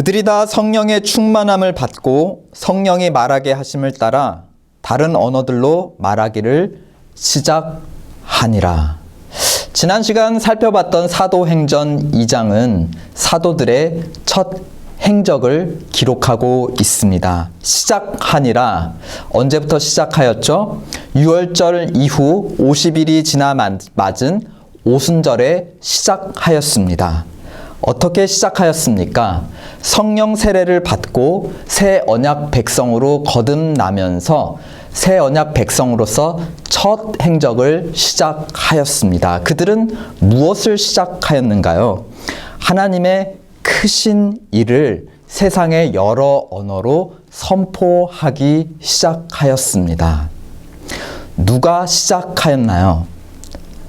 그들이 다 성령의 충만함을 받고 성령이 말하게 하심을 따라 다른 언어들로 말하기를 시작하니라. 지난 시간 살펴봤던 사도행전 2장은 사도들의 첫 행적을 기록하고 있습니다. 시작하니라. 언제부터 시작하였죠? 6월절 이후 50일이 지나 맞은 오순절에 시작하였습니다. 어떻게 시작하였습니까? 성령 세례를 받고 새 언약 백성으로 거듭나면서 새 언약 백성으로서 첫 행적을 시작하였습니다. 그들은 무엇을 시작하였는가요? 하나님의 크신 일을 세상의 여러 언어로 선포하기 시작하였습니다. 누가 시작하였나요?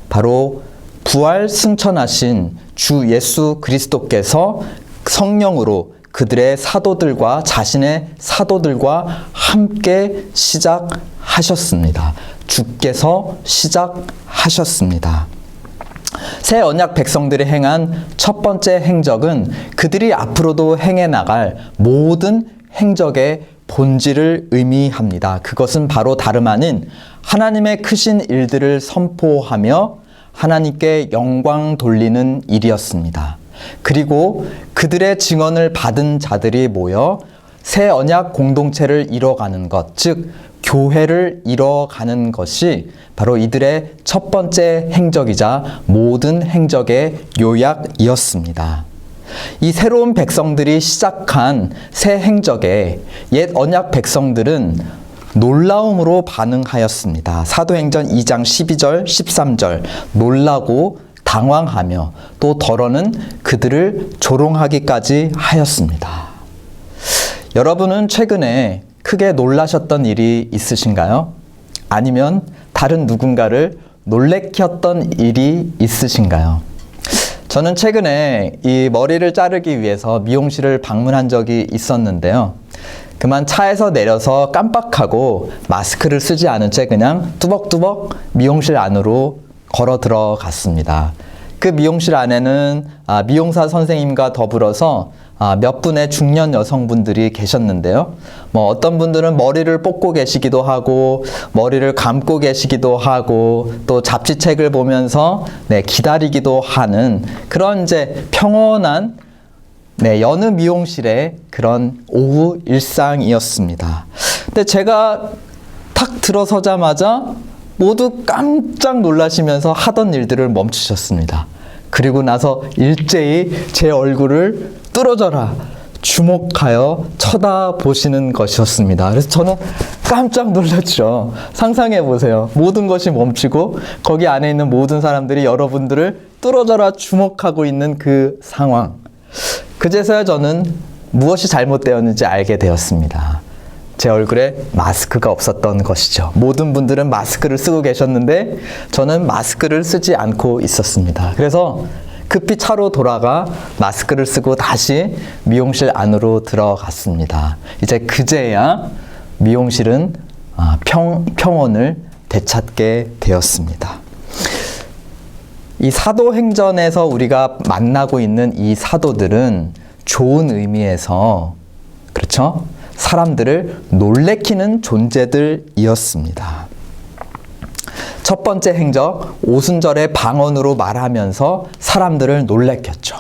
바로 부활 승천하신 주 예수 그리스도께서 성령으로 그들의 사도들과 자신의 사도들과 함께 시작하셨습니다. 주께서 시작하셨습니다. 새 언약 백성들이 행한 첫 번째 행적은 그들이 앞으로도 행해 나갈 모든 행적의 본질을 의미합니다. 그것은 바로 다름 아닌 하나님의 크신 일들을 선포하며 하나님께 영광 돌리는 일이었습니다. 그리고 그들의 증언을 받은 자들이 모여 새 언약 공동체를 이뤄가는 것, 즉 교회를 이뤄가는 것이 바로 이들의 첫 번째 행적이자 모든 행적의 요약이었습니다. 이 새로운 백성들이 시작한 새 행적에 옛 언약 백성들은 놀라움으로 반응하였습니다. 사도행전 2장 12절, 13절 놀라고 당황하며 또 더러는 그들을 조롱하기까지 하였습니다. 여러분은 최근에 크게 놀라셨던 일이 있으신가요? 아니면 다른 누군가를 놀래켰던 일이 있으신가요? 저는 최근에 이 머리를 자르기 위해서 미용실을 방문한 적이 있었는데요. 그만 차에서 내려서 깜빡하고 마스크를 쓰지 않은 채 그냥 뚜벅뚜벅 미용실 안으로 걸어 들어갔습니다. 그 미용실 안에는 미용사 선생님과 더불어서 몇 분의 중년 여성분들이 계셨는데요. 어떤 분들은 머리를 뽑고 계시기도 하고 머리를 감고 계시기도 하고 또 잡지책을 보면서 기다리기도 하는 그런 이제 평온한 여느 미용실의 그런 오후 일상이었습니다. 근데 제가 탁 들어서자마자 모두 깜짝 놀라시면서 하던 일들을 멈추셨습니다. 그리고 나서 일제히 제 얼굴을 뚫어져라 주목하여 쳐다보시는 것이었습니다. 그래서 저는 깜짝 놀랐죠. 상상해 보세요. 모든 것이 멈추고 거기 안에 있는 모든 사람들이 여러분들을 뚫어져라 주목하고 있는 그 상황. 그제서야 저는 무엇이 잘못되었는지 알게 되었습니다. 제 얼굴에 마스크가 없었던 것이죠. 모든 분들은 마스크를 쓰고 계셨는데 저는 마스크를 쓰지 않고 있었습니다. 그래서 급히 차로 돌아가 마스크를 쓰고 다시 미용실 안으로 들어갔습니다. 이제 그제야 미용실은 평온을 되찾게 되었습니다. 이 사도행전에서 우리가 만나고 있는 이 사도들은 좋은 의미에서 그렇죠? 사람들을 놀래키는 존재들이었습니다. 첫 번째 행적, 오순절의 방언으로 말하면서 사람들을 놀래켰죠.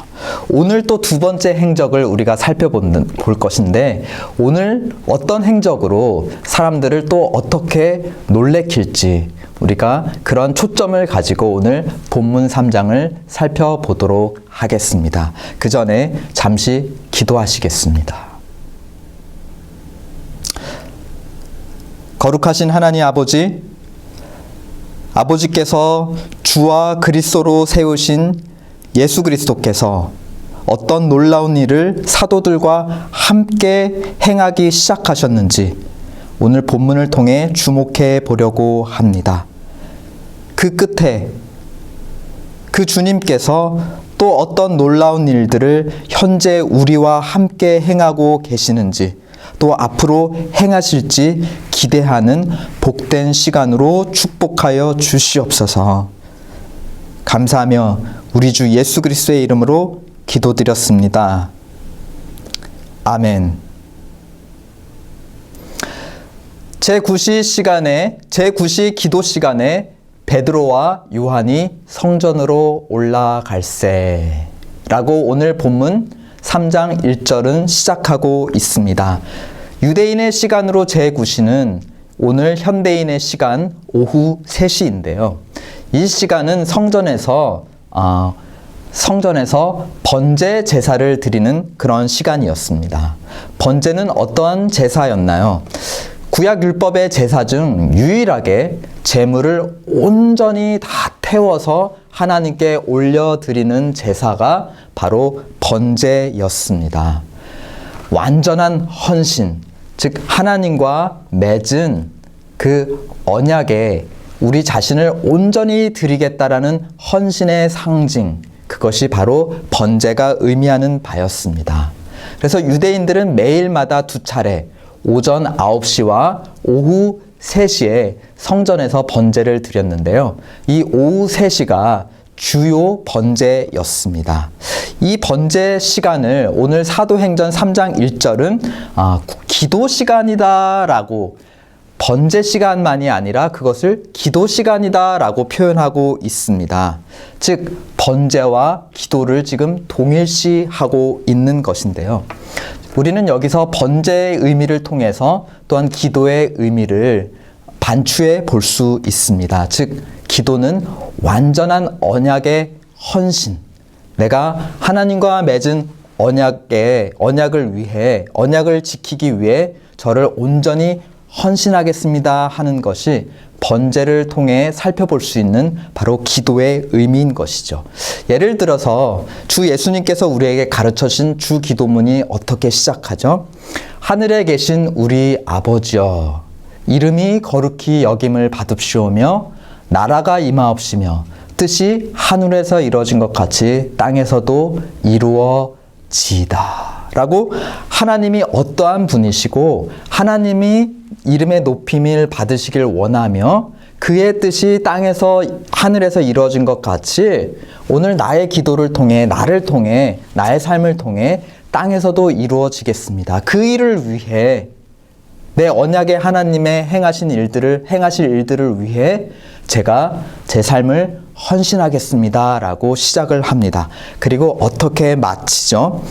오늘 또 두 번째 행적을 우리가 살펴볼 것인데 오늘 어떤 행적으로 사람들을 또 어떻게 놀래킬지 우리가 그런 초점을 가지고 오늘 본문 3장을 살펴보도록 하겠습니다. 그 전에 잠시 기도하시겠습니다. 거룩하신 하나님 아버지께서 주와 그리스도로 세우신 예수 그리스도께서 어떤 놀라운 일을 사도들과 함께 행하기 시작하셨는지 오늘 본문을 통해 주목해 보려고 합니다. 그 끝에 그 주님께서 또 어떤 놀라운 일들을 현재 우리와 함께 행하고 계시는지 또 앞으로 행하실지 기대하는 복된 시간으로 축복하여 주시옵소서. 감사하며 우리 주 예수 그리스도의 이름으로 기도드렸습니다. 아멘. 제9시 기도 시간에 베드로와 요한이 성전으로 올라갈세 라고 오늘 본문 3장 1절은 시작하고 있습니다. 유대인의 시간으로 제9시는 오늘 현대인의 시간 오후 3시인데요. 이 시간은 성전에서 번제 제사를 드리는 그런 시간이었습니다. 번제는 어떠한 제사였나요? 구약 율법의 제사 중 유일하게 제물을 온전히 다 태워서 하나님께 올려드리는 제사가 바로 번제였습니다. 완전한 헌신, 즉 하나님과 맺은 그 언약에 우리 자신을 온전히 드리겠다라는 헌신의 상징, 그것이 바로 번제가 의미하는 바였습니다. 그래서 유대인들은 매일마다 2차례 오전 9시와 오후 3시에 성전에서 번제를 드렸는데요. 이 오후 3시가 주요 번제였습니다. 이 번제 시간을 오늘 사도행전 3장 1절은 기도 시간이다라고, 번제 시간만이 아니라 그것을 기도 시간이다라고 표현하고 있습니다. 즉 번제와 기도를 지금 동일시하고 있는 것인데요. 우리는 여기서 번제의 의미를 통해서 또한 기도의 의미를 반추해 볼 수 있습니다. 즉 기도는 완전한 언약의 헌신, 내가 하나님과 맺은 언약을 위해, 언약을 지키기 위해 저를 온전히 헌신하겠습니다 하는 것이 번제를 통해 살펴볼 수 있는 바로 기도의 의미인 것이죠. 예를 들어서 주 예수님께서 우리에게 가르쳐 주신 주 기도문이 어떻게 시작하죠? 하늘에 계신 우리 아버지여, 이름이 거룩히 여김을 받읍시오며 나라가 임하옵시며 뜻이 하늘에서 이루어진 것 같이 땅에서도 이루어지이다 라고 하나님이 어떠한 분이시고 하나님이 이름의 높임을 받으시길 원하며 그의 뜻이 땅에서 하늘에서 이루어진 것 같이 오늘 나의 기도를 통해, 나를 통해, 나의 삶을 통해 땅에서도 이루어지겠습니다. 그 일을 위해, 내 언약의 하나님의 행하실 일들을 위해 제가 제 삶을 헌신하겠습니다 라고 시작을 합니다. 그리고 어떻게 마치죠?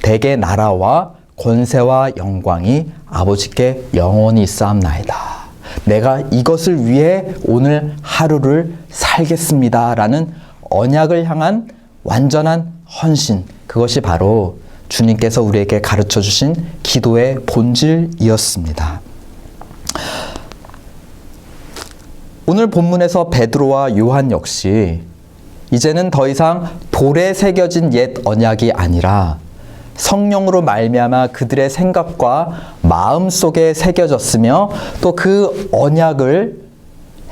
대개 나라와 권세와 영광이 아버지께 영원히 있사옵나이다. 내가 이것을 위해 오늘 하루를 살겠습니다 라는 언약을 향한 완전한 헌신, 그것이 바로 주님께서 우리에게 가르쳐 주신 기도의 본질이었습니다. 오늘 본문에서 베드로와 요한 역시 이제는 더 이상 돌에 새겨진 옛 언약이 아니라 성령으로 말미암아 그들의 생각과 마음 속에 새겨졌으며 또 그 언약을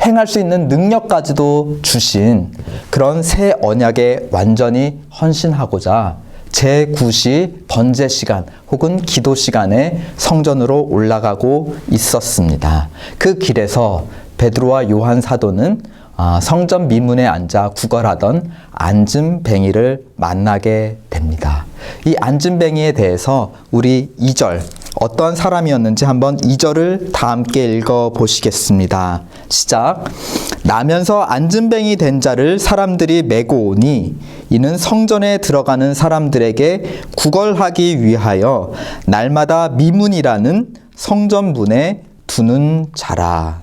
행할 수 있는 능력까지도 주신 그런 새 언약에 완전히 헌신하고자 제9시 번제 시간 혹은 기도 시간에 성전으로 올라가고 있었습니다. 그 길에서 베드로와 요한 사도는 성전 미문에 앉아 구걸하던 앉은뱅이를 만나게 됩니다. 이 앉은뱅이에 대해서 우리 2절 어떠한 사람이었는지 한번 2절을 다 함께 읽어 보시겠습니다. 시작. 나면서 앉은뱅이 된 자를 사람들이 메고 오니 이는 성전에 들어가는 사람들에게 구걸하기 위하여 날마다 미문이라는 성전문에 두는 자라.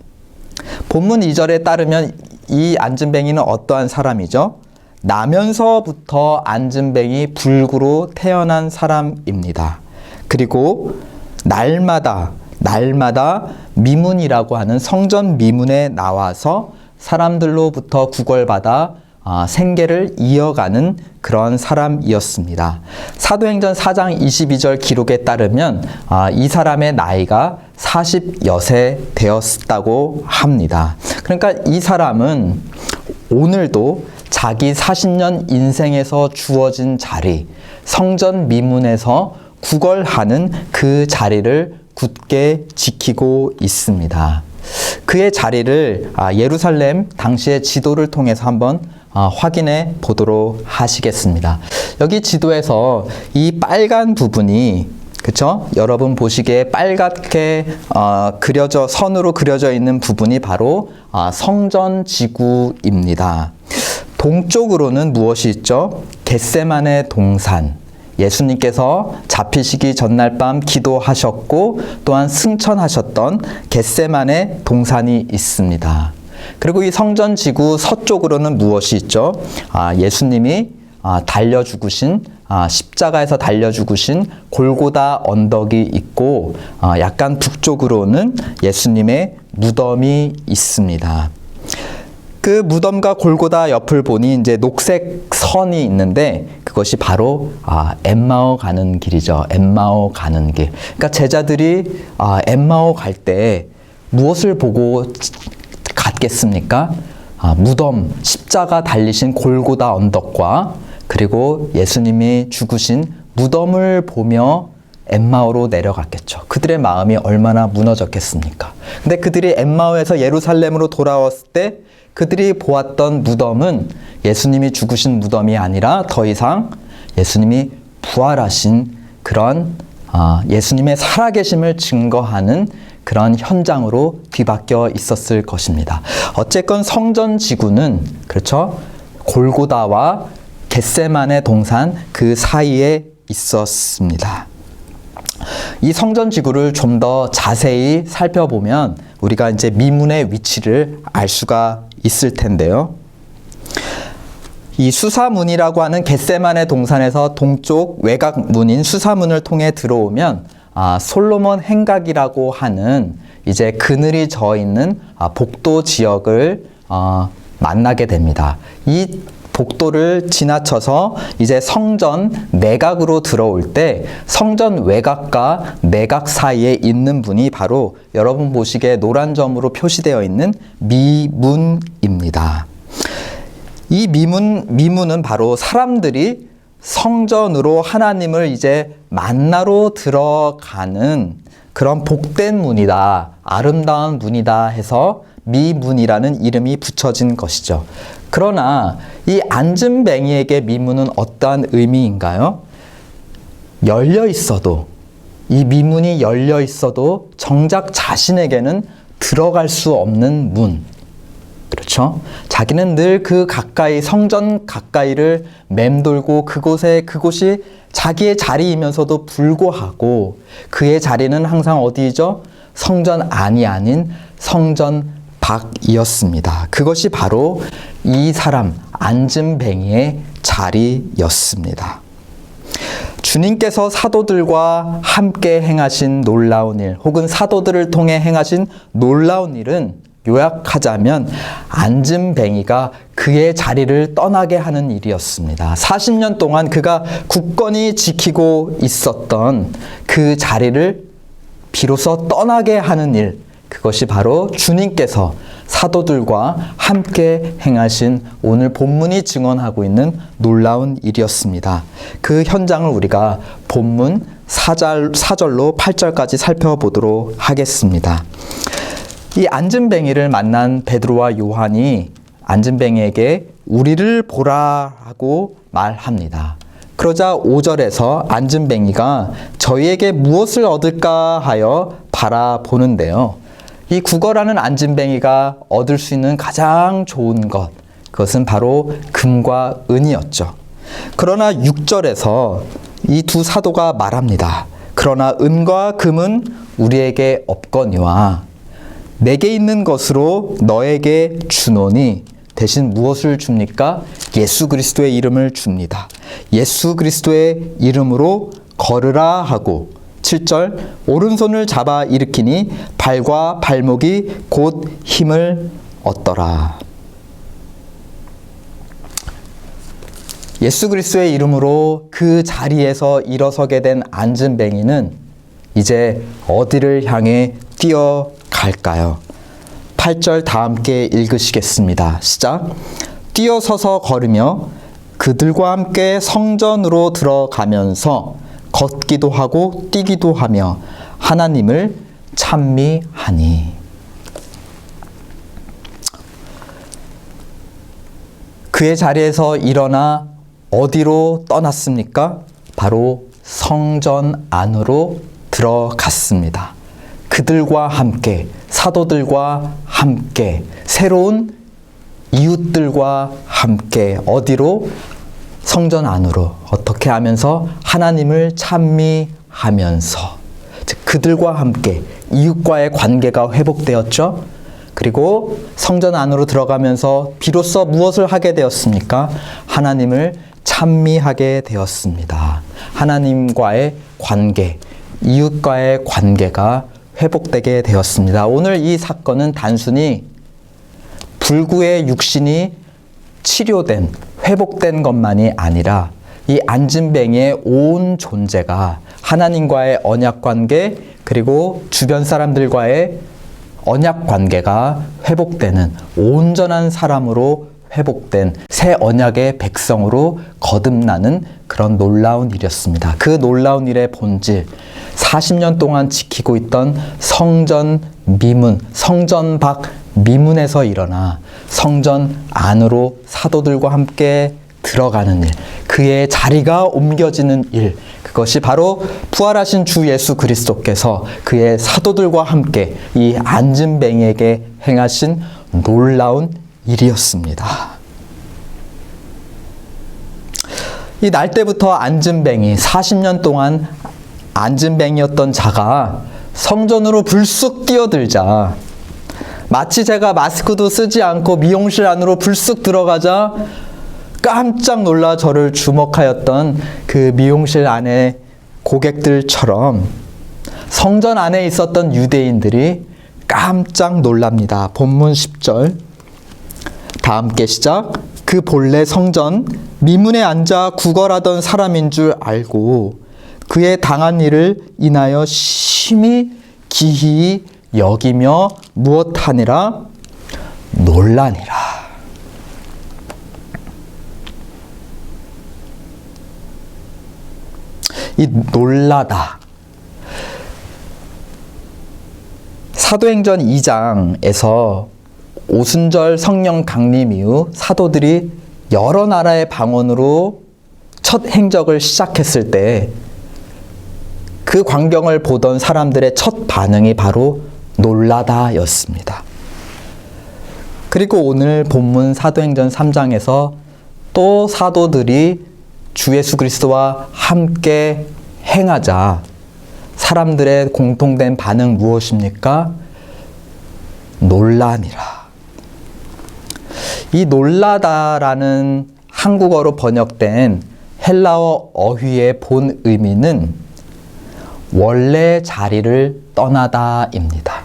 본문 2절에 따르면 이 앉은뱅이는 어떠한 사람이죠? 나면서부터 앉은뱅이 불구로 태어난 사람입니다. 그리고 날마다 미문이라고 하는 성전 미문에 나와서 사람들로부터 구걸받아 생계를 이어가는 그런 사람이었습니다. 사도행전 4장 22절 기록에 따르면 이 사람의 나이가 40여세 되었다고 합니다. 그러니까 이 사람은 오늘도 자기 40년 인생에서 주어진 자리, 성전 미문에서 구걸하는 그 자리를 굳게 지키고 있습니다. 그의 자리를 예루살렘 당시의 지도를 통해서 한번 확인해 보도록 하시겠습니다. 여기 지도에서 이 빨간 부분이 그쵸? 여러분 보시기에 빨갛게 선으로 그려져 있는 부분이 바로 성전 지구입니다. 동쪽으로는 무엇이 있죠? 겟세마네 동산. 예수님께서 잡히시기 전날 밤 기도하셨고 또한 승천하셨던 겟세마네 동산이 있습니다. 그리고 이 성전 지구 서쪽으로는 무엇이 있죠? 예수님이 달려 죽으신 십자가에서 달려 죽으신 골고다 언덕이 있고 약간 북쪽으로는 예수님의 무덤이 있습니다. 그 무덤과 골고다 옆을 보니 이제 녹색 선이 있는데 그것이 바로 엠마오 가는 길이죠. 엠마오 가는 길. 그러니까 제자들이 엠마오 갈 때 무엇을 보고 갔겠습니까? 무덤, 십자가 달리신 골고다 언덕과 그리고 예수님이 죽으신 무덤을 보며 엠마오로 내려갔겠죠. 그들의 마음이 얼마나 무너졌겠습니까? 근데 그들이 엠마오에서 예루살렘으로 돌아왔을 때 그들이 보았던 무덤은 예수님이 죽으신 무덤이 아니라 더 이상 예수님이 부활하신 그런 예수님의 살아계심을 증거하는 그런 현장으로 뒤바뀌어 있었을 것입니다. 어쨌건 성전 지구는 그렇죠? 골고다와 겟세마네 동산 그 사이에 있었습니다. 이 성전 지구를 좀 더 자세히 살펴보면 우리가 이제 미문의 위치를 알 수가 있을 텐데요. 이 수사문이라고 하는 겟세마네 동산에서 동쪽 외곽문인 수사문을 통해 들어오면 솔로몬 행각이라고 하는 이제 그늘이 져 있는 복도 지역을 만나게 됩니다. 이 복도를 지나쳐서 이제 성전 내각으로 들어올 때 성전 외곽과 내각 사이에 있는 문이 바로 여러분 보시기에 노란 점으로 표시되어 있는 미문입니다. 이 미문은 바로 사람들이 성전으로 하나님을 이제 만나러 들어가는 그런 복된 문이다, 아름다운 문이다 해서 미문이라는 이름이 붙여진 것이죠. 그러나 이 앉은뱅이에게 미문은 어떠한 의미인가요? 열려 있어도, 이 미문이 열려 있어도 정작 자신에게는 들어갈 수 없는 문. 그렇죠? 자기는 늘 그 가까이, 성전 가까이를 맴돌고 그곳이 자기의 자리이면서도 불구하고 그의 자리는 항상 어디죠? 성전 안이 아닌 성전 밖이었습니다. 그것이 바로 이 사람 앉은뱅이의 자리였습니다. 주님께서 사도들과 함께 행하신 놀라운 일, 혹은 사도들을 통해 행하신 놀라운 일은 요약하자면 앉은뱅이가 그의 자리를 떠나게 하는 일이었습니다. 40년 동안 그가 굳건히 지키고 있었던 그 자리를 비로소 떠나게 하는 일, 그것이 바로 주님께서 사도들과 함께 행하신 오늘 본문이 증언하고 있는 놀라운 일이었습니다. 그 현장을 우리가 본문 4절로 8절까지 살펴보도록 하겠습니다. 이 앉은뱅이를 만난 베드로와 요한이 앉은뱅이에게 우리를 보라라고 말합니다. 그러자 5절에서 앉은뱅이가 저희에게 무엇을 얻을까 하여 바라보는데요. 이 국어라는 앉은뱅이가 얻을 수 있는 가장 좋은 것, 그것은 바로 금과 은이었죠. 그러나 6절에서 이 두 사도가 말합니다. 그러나 은과 금은 우리에게 없거니와 내게 있는 것으로 너에게 주노니 대신 무엇을 줍니까? 예수 그리스도의 이름을 줍니다. 예수 그리스도의 이름으로 걸으라 하고 7절 오른손을 잡아 일으키니 발과 발목이 곧 힘을 얻더라. 예수 그리스도의 이름으로 그 자리에서 일어서게 된 앉은뱅이는 이제 어디를 향해 뛰어갈까요? 8절 다 함께 읽으시겠습니다. 시작. 뛰어서서 걸으며 그들과 함께 성전으로 들어가면서 걷기도 하고 뛰기도 하며 하나님을 찬미하니. 그의 자리에서 일어나 어디로 떠났습니까? 바로 성전 안으로 들어갔습니다. 그들과 함께, 사도들과 함께, 새로운 이웃들과 함께 어디로? 성전 안으로. 어떻게 하면서? 하나님을 찬미하면서. 즉 그들과 함께 이웃과의 관계가 회복되었죠. 그리고 성전 안으로 들어가면서 비로소 무엇을 하게 되었습니까? 하나님을 찬미하게 되었습니다. 하나님과의 관계, 이웃과의 관계가 회복되게 되었습니다. 오늘 이 사건은 단순히 불구의 육신이 치료된, 회복된 것만이 아니라 이 안진뱅이의 온 존재가 하나님과의 언약 관계, 그리고 주변 사람들과의 언약 관계가 회복되는 온전한 사람으로 회복된 새 언약의 백성으로 거듭나는 그런 놀라운 일이었습니다. 그 놀라운 일의 본질, 40년 동안 지키고 있던 성전 미문, 성전 밖 미문에서 일어나 성전 안으로 사도들과 함께 들어가는 일, 그의 자리가 옮겨지는 일, 그것이 바로 부활하신 주 예수 그리스도께서 그의 사도들과 함께 이 안진뱅이에게 행하신 놀라운 일이었습니다. 이 날 때부터 안진뱅이, 40년 동안 안진뱅이였던 자가 성전으로 불쑥 뛰어들자, 마치 제가 마스크도 쓰지 않고 미용실 안으로 불쑥 들어가자 깜짝 놀라 저를 주목하였던 그 미용실 안의 고객들처럼 성전 안에 있었던 유대인들이 깜짝 놀랍니다. 본문 10절 다 함께 시작. 그 본래 성전 미문에 앉아 구걸하던 사람인 줄 알고 그의 당한 일을 인하여 심히 기히 여기며 무엇하니라? 놀라니라. 이 놀라다. 사도행전 2장에서 오순절 성령 강림 이후 사도들이 여러 나라의 방언으로 첫 행적을 시작했을 때 그 광경을 보던 사람들의 첫 반응이 바로 놀라다였습니다. 그리고 오늘 본문 사도행전 3장에서 또 사도들이 주 예수 그리스도와 함께 행하자 사람들의 공통된 반응 무엇입니까? 놀라니라. 이 놀라다라는 한국어로 번역된 헬라어 어휘의 본 의미는 원래 자리를 떠나다입니다.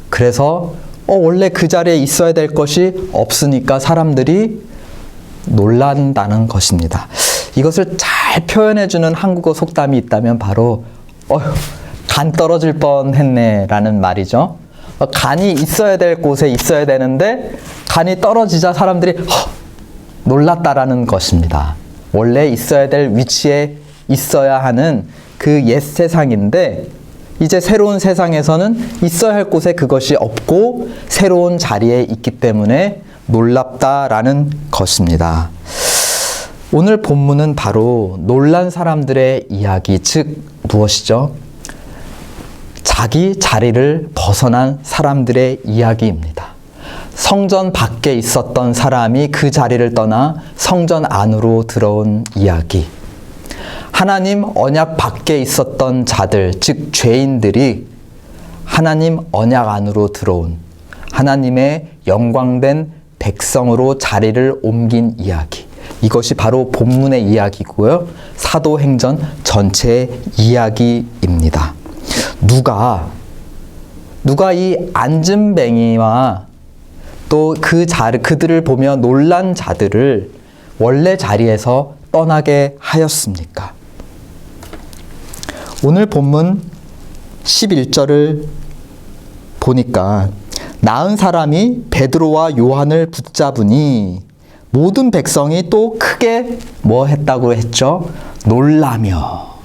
그래서 원래 그 자리에 있어야 될 것이 없으니까 사람들이 놀란다는 것입니다. 이것을 잘 표현해주는 한국어 속담이 있다면 바로 간 떨어질 뻔했네 라는 말이죠. 간이 있어야 될 곳에 있어야 되는데 간이 떨어지자 사람들이 놀랐다라는 것입니다. 원래 있어야 될 위치에 있어야 하는 그 옛 세상인데 이제 새로운 세상에서는 있어야 할 곳에 그것이 없고 새로운 자리에 있기 때문에 놀랍다라는 것입니다. 오늘 본문은 바로 놀란 사람들의 이야기, 즉 무엇이죠? 자기 자리를 벗어난 사람들의 이야기입니다. 성전 밖에 있었던 사람이 그 자리를 떠나 성전 안으로 들어온 이야기. 하나님 언약 밖에 있었던 자들, 즉 죄인들이 하나님 언약 안으로 들어온 하나님의 영광된 백성으로 자리를 옮긴 이야기. 이것이 바로 본문의 이야기고요. 사도행전 전체의 이야기입니다. 누가 이 안진뱅이와 또 그들을 보며 놀란 자들을 원래 자리에서 떠나게 하였습니까? 오늘 본문 11절을 보니까 나은 사람이 베드로와 요한을 붙잡으니 모든 백성이 또 크게 뭐 했다고 했죠? 놀라며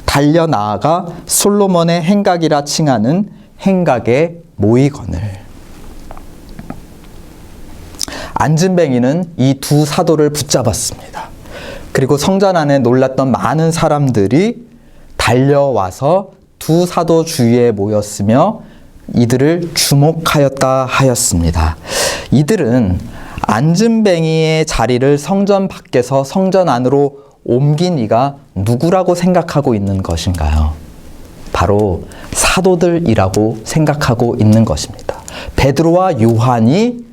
달려 나아가 솔로몬의 행각이라 칭하는 행각에 모이거늘. 안진뱅이는 이 두 사도를 붙잡았습니다. 그리고 성전 안에 놀랐던 많은 사람들이 달려와서 두 사도 주위에 모였으며 이들을 주목하였다 하였습니다. 이들은 안진뱅이의 자리를 성전 밖에서 성전 안으로 옮긴 이가 누구라고 생각하고 있는 것인가요? 바로 사도들이라고 생각하고 있는 것입니다. 베드로와 요한이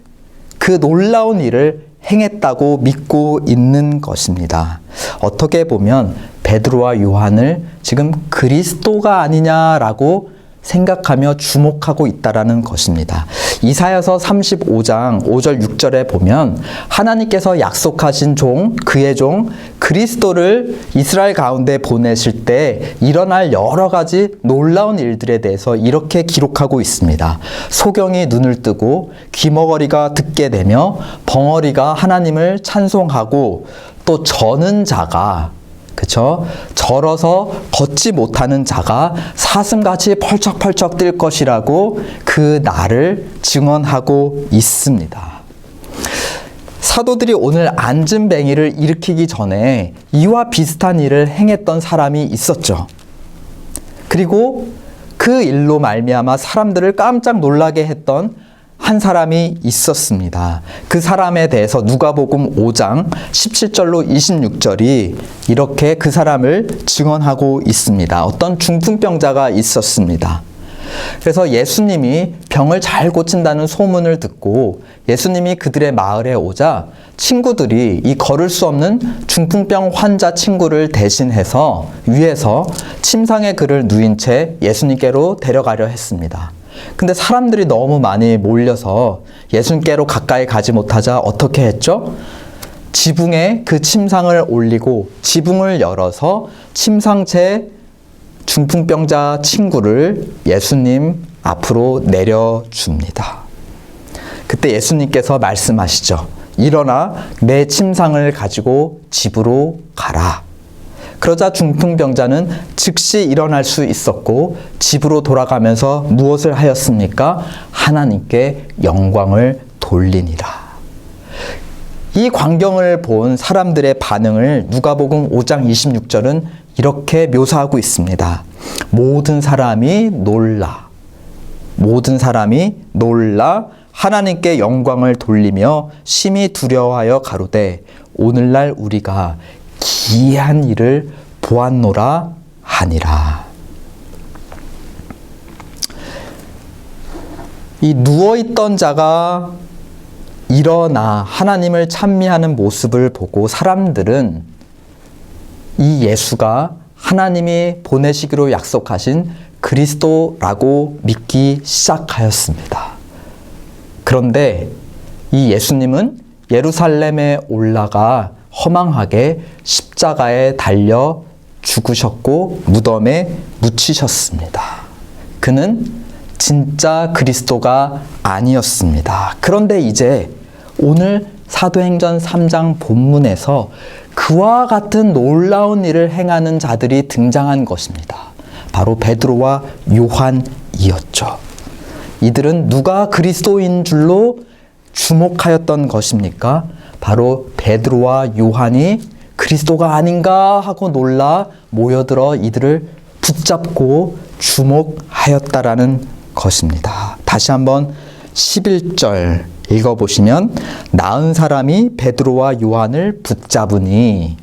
그 놀라운 일을 행했다고 믿고 있는 것입니다. 어떻게 보면 베드로와 요한을 지금 그리스도가 아니냐라고 생각하며 주목하고 있다라는 것입니다. 이사야서 35장 5절 6절에 보면 하나님께서 약속하신 종, 그의 종 그리스도를 이스라엘 가운데 보내실 때 일어날 여러 가지 놀라운 일들에 대해서 이렇게 기록하고 있습니다. 소경이 눈을 뜨고 귀머거리가 듣게 되며 벙어리가 하나님을 찬송하고 또 저는 자가 그쵸? 절어서 걷지 못하는 자가 사슴같이 펄쩍펄쩍 뛸 것이라고 그 날을 증언하고 있습니다. 사도들이 오늘 안진뱅이를 일으키기 전에 이와 비슷한 일을 행했던 사람이 있었죠. 그리고 그 일로 말미암아 사람들을 깜짝 놀라게 했던 한 사람이 있었습니다. 그 사람에 대해서 누가복음 5장 17절로 26절이 이렇게 그 사람을 증언하고 있습니다. 어떤 중풍병자가 있었습니다. 그래서 예수님이 병을 잘 고친다는 소문을 듣고 예수님이 그들의 마을에 오자 친구들이 이 걸을 수 없는 중풍병 환자 친구를 대신해서 위에서 침상에 그를 누인 채 예수님께로 데려가려 했습니다. 근데 사람들이 너무 많이 몰려서 예수님께로 가까이 가지 못하자 어떻게 했죠? 지붕에 그 침상을 올리고 지붕을 열어서 침상채 중풍병자 친구를 예수님 앞으로 내려줍니다. 그때 예수님께서 말씀하시죠. 일어나 내 침상을 가지고 집으로 가라. 그러자 중풍병자는 즉시 일어날 수 있었고 집으로 돌아가면서 무엇을 하였습니까? 하나님께 영광을 돌리니라. 이 광경을 본 사람들의 반응을 누가복음 5장 26절은 이렇게 묘사하고 있습니다. 모든 사람이 놀라 하나님께 영광을 돌리며 심히 두려워하여 가로되 오늘날 우리가 기이한 일을 보았노라 하니라. 이 누워있던 자가 일어나 하나님을 찬미하는 모습을 보고 사람들은 이 예수가 하나님이 보내시기로 약속하신 그리스도라고 믿기 시작하였습니다. 그런데 이 예수님은 예루살렘에 올라가 허망하게 십자가에 달려 죽으셨고 무덤에 묻히셨습니다. 그는 진짜 그리스도가 아니었습니다. 그런데 이제 오늘 사도행전 3장 본문에서 그와 같은 놀라운 일을 행하는 자들이 등장한 것입니다. 바로 베드로와 요한이었죠. 이들은 누가 그리스도인 줄로 주목하였던 것입니까? 바로 베드로와 요한이 그리스도가 아닌가 하고 놀라 모여들어 이들을 붙잡고 주목하였다라는 것입니다. 다시 한번 11절 읽어보시면 나은 사람이 베드로와 요한을 붙잡으니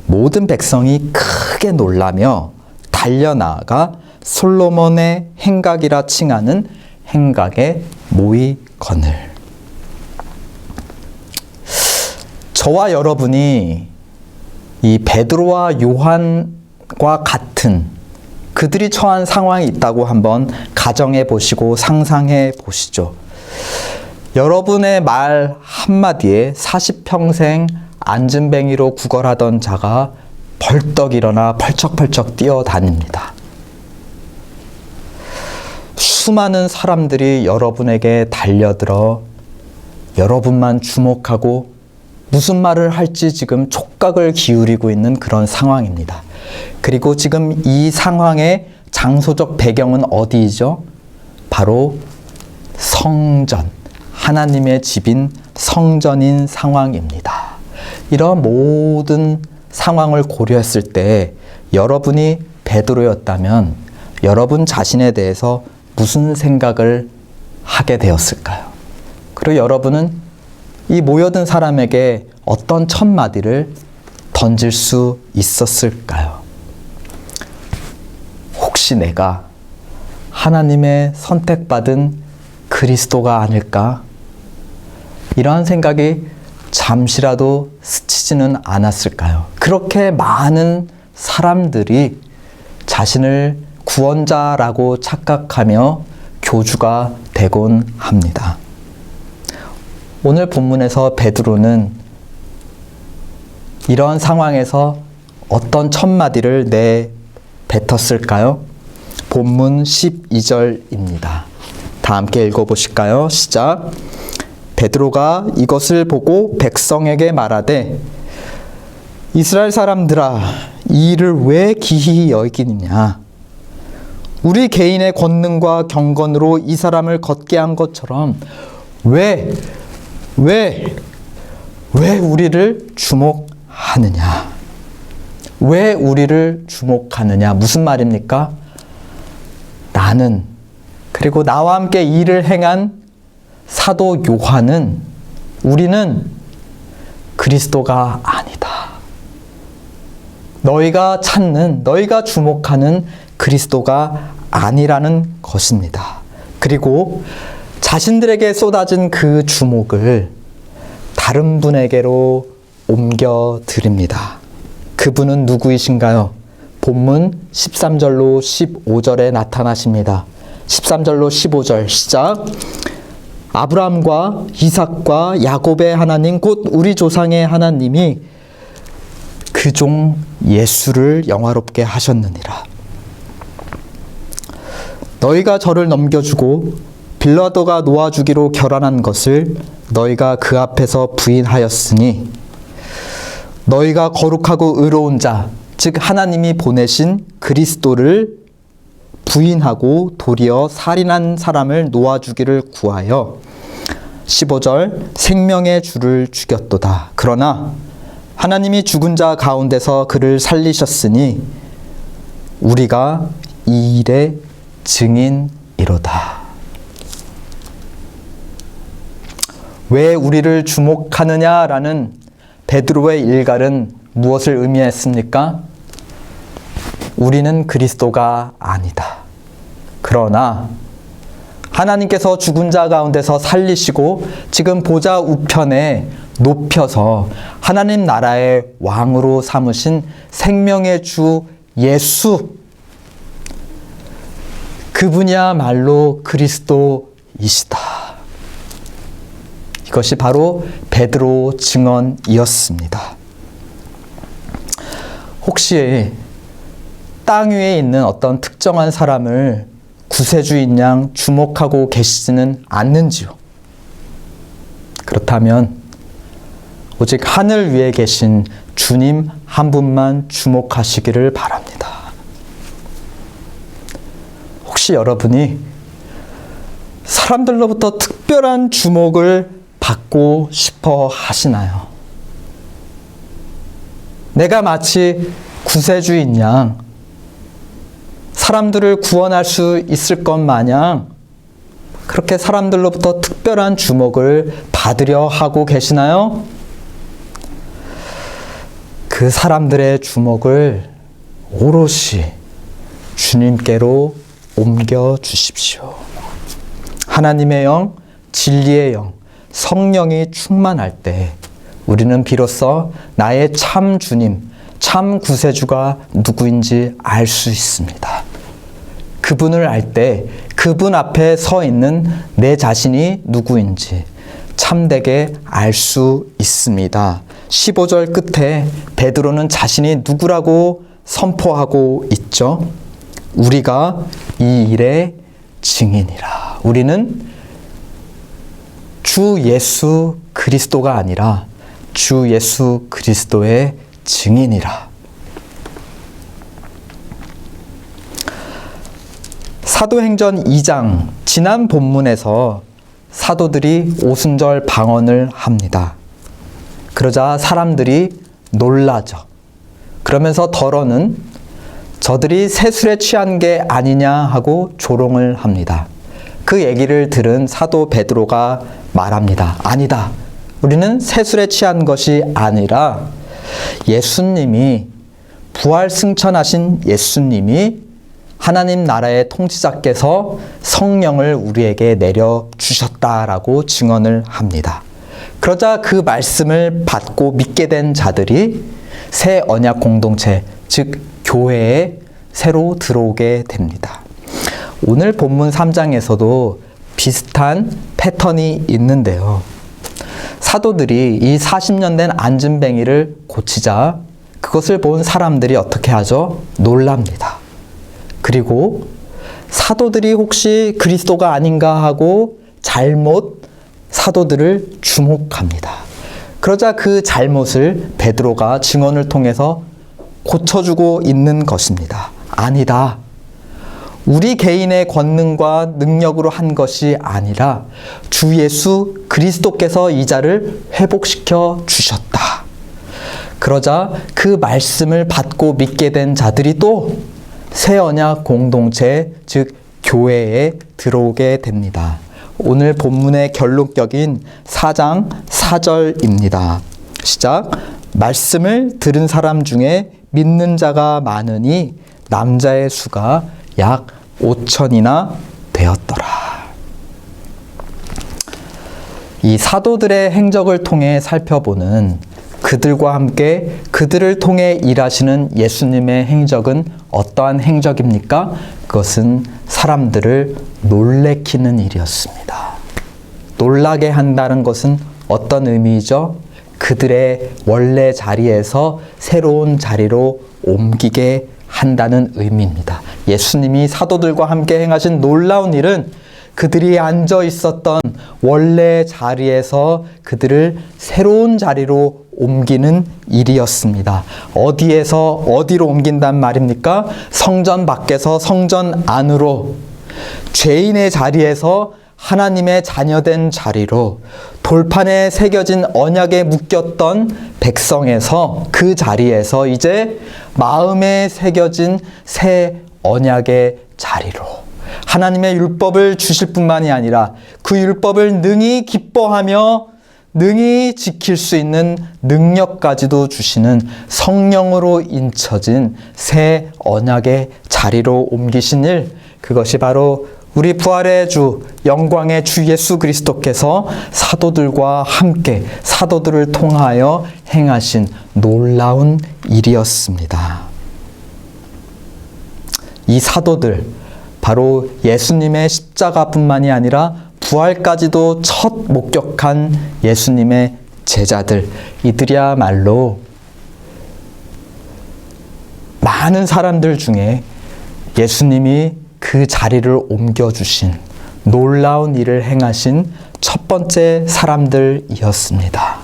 모든 백성이 크게 놀라며 달려나가 솔로몬의 행각이라 칭하는 행각에 모이거늘. 저와 여러분이 이 베드로와 요한과 같은 그들이 처한 상황이 있다고 한번 가정해 보시고 상상해 보시죠. 여러분의 말 한마디에 40평생 안진뱅이로 구걸하던 자가 벌떡 일어나 펄쩍펄쩍 뛰어다닙니다. 수많은 사람들이 여러분에게 달려들어 여러분만 주목하고 무슨 말을 할지 지금 촉각을 기울이고 있는 그런 상황입니다. 그리고 지금 이 상황의 장소적 배경은 어디이죠? 바로 성전, 하나님의 집인 성전인 상황입니다. 이런 모든 상황을 고려했을 때 여러분이 베드로였다면 여러분 자신에 대해서 무슨 생각을 하게 되었을까요? 그리고 여러분은 이 모여든 사람에게 어떤 첫 마디를 던질 수 있었을까요? 혹시 내가 하나님의 선택받은 그리스도가 아닐까? 이러한 생각이 잠시라도 스치지는 않았을까요? 그렇게 많은 사람들이 자신을 구원자라고 착각하며 교주가 되곤 합니다. 오늘 본문에서 베드로는 이러한 상황에서 어떤 첫마디를 내뱉었을까요? 본문 12절입니다. 다 함께 읽어보실까요? 시작. 베드로가 이것을 보고 백성에게 말하되 이스라엘 사람들아 이 일을 왜 기히 여기느냐? 우리 개인의 권능과 경건으로 이 사람을 걷게 한 것처럼 왜 우리를 주목하느냐? 왜 우리를 주목하느냐? 무슨 말입니까? 나는 그리고 나와 함께 일을 행한 사도 요한은 우리는 그리스도가 아니다. 너희가 찾는, 너희가 주목하는 그리스도가 아니라는 것입니다. 그리고 자신들에게 쏟아진 그 주목을 다른 분에게로 옮겨 드립니다. 그분은 누구이신가요? 본문 13절로 15절에 나타나십니다. 13절로 15절 시작. 아브라함과 이삭과 야곱의 하나님 곧 우리 조상의 하나님이 그 종 예수를 영화롭게 하셨느니라. 너희가 저를 넘겨주고 빌라도가 놓아주기로 결단한 것을 너희가 그 앞에서 부인하였으니 너희가 거룩하고 의로운 자, 즉 하나님이 보내신 그리스도를 부인하고 도리어 살인한 사람을 놓아주기를 구하여 15절 생명의 주를 죽였도다. 그러나 하나님이 죽은 자 가운데서 그를 살리셨으니 우리가 이 일의 증인이로다. 왜 우리를 주목하느냐라는 베드로의 일갈은 무엇을 의미했습니까? 우리는 그리스도가 아니다. 그러나 하나님께서 죽은 자 가운데서 살리시고 지금 보좌 우편에 높여서 하나님 나라의 왕으로 삼으신 생명의 주 예수, 그분이야말로 그리스도이시다. 이것이 바로 베드로 증언이었습니다. 혹시 땅 위에 있는 어떤 특정한 사람을 구세주인 양 주목하고 계시지는 않는지요? 그렇다면 오직 하늘 위에 계신 주님 한 분만 주목하시기를 바랍니다. 혹시 여러분이 사람들로부터 특별한 주목을 받고 싶어 하시나요? 내가 마치 구세주인 양 사람들을 구원할 수 있을 것 마냥 그렇게 사람들로부터 특별한 주목을 받으려 하고 계시나요? 그 사람들의 주목을 오롯이 주님께로 옮겨 주십시오. 하나님의 영, 진리의 영, 성령이 충만할 때 우리는 비로소 나의 참 주님, 참 구세주가 누구인지 알 수 있습니다. 그분을 알 때 그분 앞에 서 있는 내 자신이 누구인지 참되게 알 수 있습니다. 15절 끝에 베드로는 자신이 누구라고 선포하고 있죠. 우리가 이 일의 증인이라. 우리는 주 예수 그리스도가 아니라 주 예수 그리스도의 증인이라. 사도행전 2장 지난 본문에서 사도들이 오순절 방언을 합니다. 그러자 사람들이 놀라죠. 그러면서 더러는 저들이 세술에 취한 게 아니냐 하고 조롱을 합니다. 그 얘기를 들은 사도 베드로가 말합니다. 아니다. 우리는 세술에 취한 것이 아니라 예수님이 부활 승천하신 예수님이 하나님 나라의 통치자께서 성령을 우리에게 내려주셨다라고 증언을 합니다. 그러자 그 말씀을 받고 믿게 된 자들이 새 언약 공동체, 즉 교회에 새로 들어오게 됩니다. 오늘 본문 3장에서도 비슷한 패턴이 있는데요. 사도들이 이 40년 된 안진뱅이를 고치자 그것을 본 사람들이 어떻게 하죠? 놀랍니다. 그리고 사도들이 혹시 그리스도가 아닌가 하고 잘못 사도들을 주목합니다. 그러자 그 잘못을 베드로가 증언을 통해서 고쳐주고 있는 것입니다. 아니다. 우리 개인의 권능과 능력으로 한 것이 아니라 주 예수 그리스도께서 이 자를 회복시켜 주셨다. 그러자 그 말씀을 받고 믿게 된 자들이 또 새 언약 공동체, 즉 교회에 들어오게 됩니다. 오늘 본문의 결론격인 4장 4절입니다. 시작. 말씀을 들은 사람 중에 믿는 자가 많으니 남자의 수가 약 5천이나 되었더라. 이 사도들의 행적을 통해 살펴보는 그들과 함께 그들을 통해 일하시는 예수님의 행적은 어떠한 행적입니까? 그것은 사람들을 놀래키는 일이었습니다. 놀라게 한다는 것은 어떤 의미이죠? 그들의 원래 자리에서 새로운 자리로 옮기게 한다는 의미입니다. 예수님이 사도들과 함께 행하신 놀라운 일은 그들이 앉아 있었던 원래 자리에서 그들을 새로운 자리로 옮기는 일이었습니다. 어디에서 어디로 옮긴단 말입니까? 성전 밖에서 성전 안으로, 죄인의 자리에서 하나님의 자녀된 자리로, 돌판에 새겨진 언약에 묶였던 백성에서 그 자리에서 이제 마음에 새겨진 새 언약의 자리로, 하나님의 율법을 주실 뿐만이 아니라 그 율법을 능히 기뻐하며 능히 지킬 수 있는 능력까지도 주시는 성령으로 인쳐진 새 언약의 자리로 옮기신 일, 그것이 바로 우리 부활의 주, 영광의 주 예수 그리스도께서 사도들과 함께 사도들을 통하여 행하신 놀라운 일이었습니다. 이 사도들, 바로 예수님의 십자가뿐만이 아니라 부활까지도 첫 목격한 예수님의 제자들, 이들이야말로 많은 사람들 중에 예수님이 그 자리를 옮겨주신 놀라운 일을 행하신 첫 번째 사람들이었습니다.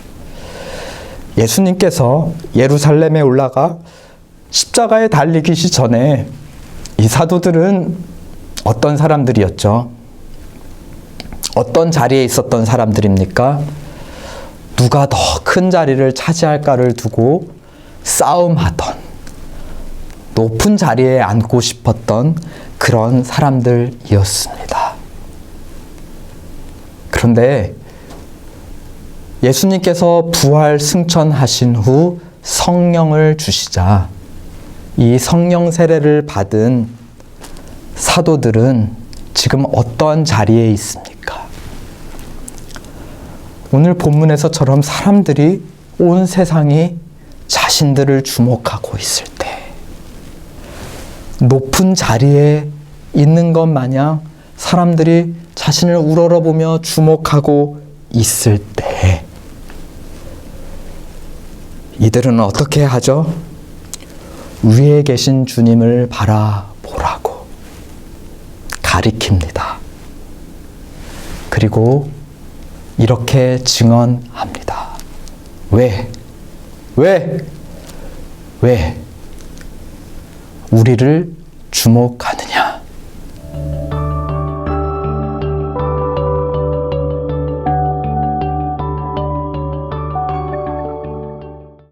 예수님께서 예루살렘에 올라가 십자가에 달리기 전에 이 사도들은 어떤 사람들이었죠? 어떤 자리에 있었던 사람들입니까? 누가 더 큰 자리를 차지할까를 두고 싸움하던, 높은 자리에 앉고 싶었던 그런 사람들이었습니다. 그런데 예수님께서 부활 승천하신 후 성령을 주시자 이 성령 세례를 받은 사도들은 지금 어떠한 자리에 있습니까? 오늘 본문에서처럼 사람들이, 온 세상이 자신들을 주목하고 있을 때, 높은 자리에 있는 것 마냥 사람들이 자신을 우러러보며 주목하고 있을 때, 이들은 어떻게 하죠? 위에 계신 주님을 바라보라고 가리킵니다. 그리고 이렇게 증언합니다. 왜? 우리를 주목하느냐?